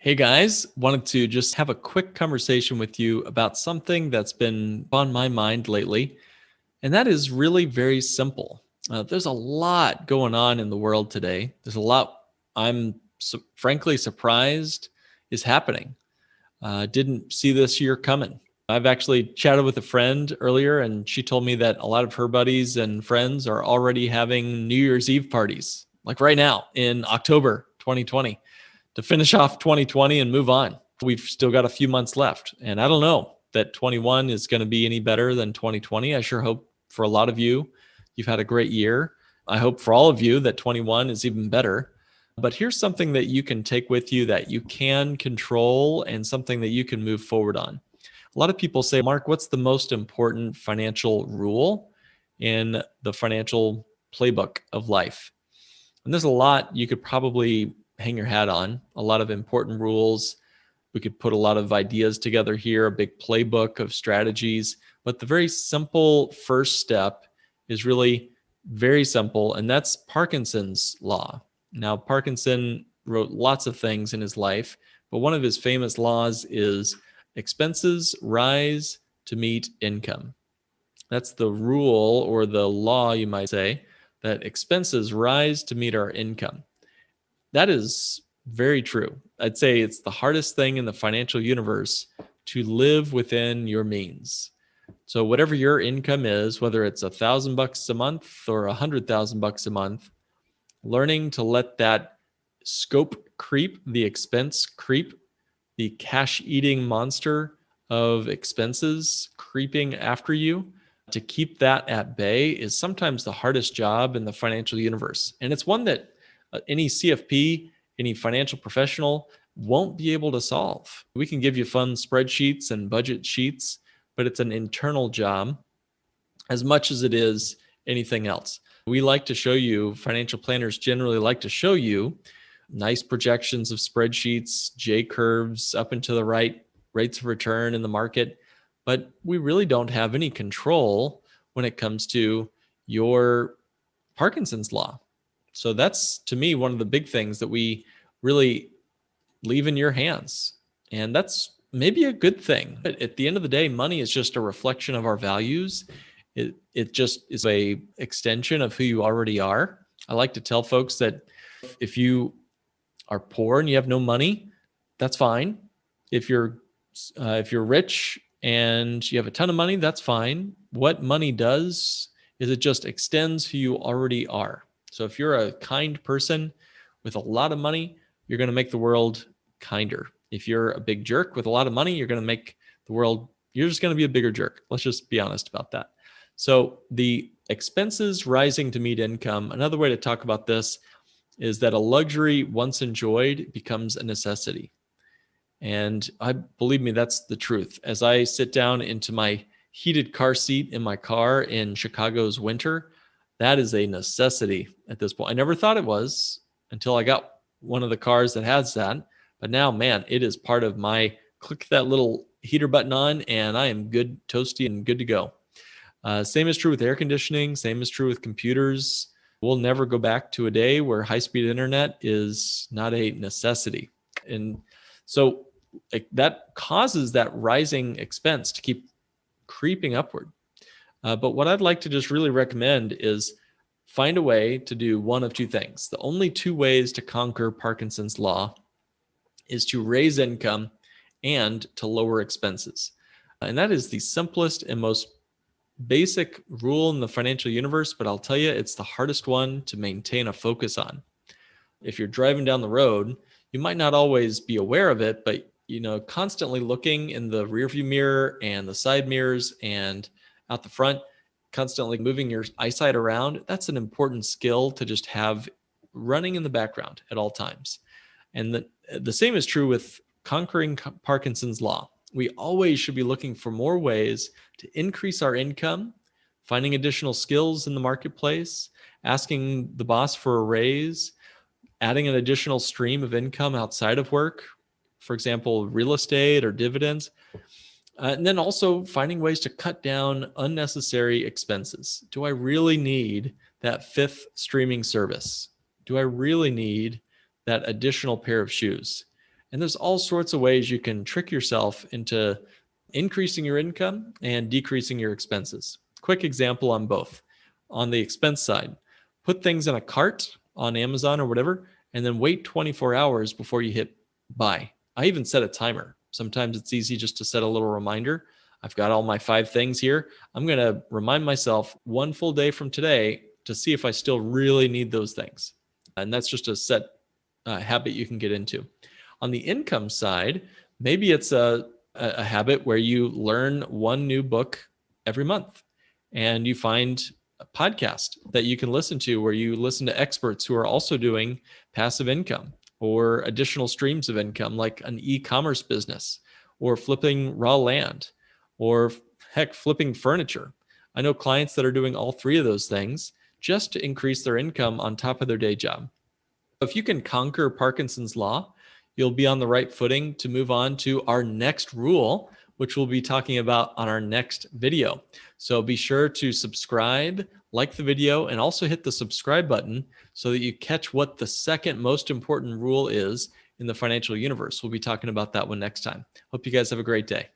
Hey guys, wanted to just have a quick conversation with you about something that's been on my mind lately, and that is really very simple. There's a lot going on in the world today. There's a lot frankly surprised is happening. Didn't see this year coming. I've actually chatted with a friend earlier, and she told me that a lot of her buddies and friends are already having New Year's Eve parties, like right now in October 2020, to finish off 2020 and move on. We've still got a few months left, and I don't know that 21 is going to be any better than 2020. I sure hope for a lot of you, you've had a great year. I hope for all of you that 21 is even better. But here's something that you can take with you that you can control and something that you can move forward on. A lot of people say, Mark, what's the most important financial rule in the financial playbook of life? And there's a lot you could probably hang your hat on, a lot of important rules. We could put a lot of ideas together here, a big playbook of strategies. But the very simple first step is really very simple, and that's Parkinson's Law. Now, Parkinson wrote lots of things in his life, but one of his famous laws is expenses rise to meet income. That's the rule or the law, you might say, that expenses rise to meet our income. That is very true. I'd say it's the hardest thing in the financial universe to live within your means. So whatever your income is, whether it's $1,000 a month or $100,000 a month, learning to let that scope creep, the expense creep, the cash eating monster of expenses creeping after you, to keep that at bay is sometimes the hardest job in the financial universe. And it's one that any CFP, any financial professional won't be able to solve. We can give you fun spreadsheets and budget sheets, but it's an internal job as much as it is anything else. We like to show you, financial planners generally like to show you nice projections of spreadsheets, J curves up and to the right, rates of return in the market, but we really don't have any control when it comes to your Parkinson's Law. So that's, to me, one of the big things that we really leave in your hands. And that's maybe a good thing. But at the end of the day, money is just a reflection of our values. It just is a extension of who you already are. I like to tell folks that if you are poor and you have no money, that's fine. If you're rich and you have a ton of money, that's fine. What money does is it just extends who you already are. So if you're a kind person with a lot of money, you're going to make the world kinder. If you're a big jerk with a lot of money, you're going to make the world, you're just going to be a bigger jerk. Let's just be honest about that. So the expenses rising to meet income, another way to talk about this is that a luxury once enjoyed becomes a necessity. And believe me, that's the truth. As I sit down into my heated car seat in my car in Chicago's winter, that is a necessity at this point. I never thought it was until I got one of the cars that has that. But now, man, it is part of my click that little heater button on and I am good, toasty, and good to go. Same is true with air conditioning. Same is true with computers. We'll never go back to a day where high-speed internet is not a necessity. And so that causes that rising expense to keep creeping upward. But what I'd like to just really recommend is find a way to do one of two things. The only two ways to conquer Parkinson's Law is to raise income and to lower expenses. And that is the simplest and most basic rule in the financial universe, but I'll tell you, it's the hardest one to maintain a focus on. If you're driving down the road, you might not always be aware of it, but constantly looking in the rearview mirror and the side mirrors and out the front, constantly moving your eyesight around, that's an important skill to just have running in the background at all times. And the same is true with conquering Parkinson's Law. We always should be looking for more ways to increase our income, finding additional skills in the marketplace, asking the boss for a raise, adding an additional stream of income outside of work, for example, real estate or dividends. And then also finding ways to cut down unnecessary expenses. Do I really need that fifth streaming service? Do I really need that additional pair of shoes? And there's all sorts of ways you can trick yourself into increasing your income and decreasing your expenses. Quick example on both. On the expense side, put things in a cart on Amazon or whatever, and then wait 24 hours before you hit buy. I even set a timer. Sometimes it's easy just to set a little reminder. I've got all my 5 things here. I'm going to remind myself one full day from today to see if I still really need those things. And that's just a set habit you can get into. On the income side, maybe it's a habit where you learn one new book every month, and you find a podcast that you can listen to where you listen to experts who are also doing passive income or additional streams of income, like an e-commerce business or flipping raw land or heck, flipping furniture. I know clients that are doing all 3 of those things just to increase their income on top of their day job. If you can conquer Parkinson's Law, you'll be on the right footing to move on to our next rule, which we'll be talking about on our next video. So be sure to subscribe, like the video, and also hit the subscribe button so that you catch what the second most important rule is in the financial universe. We'll be talking about that one next time. Hope you guys have a great day.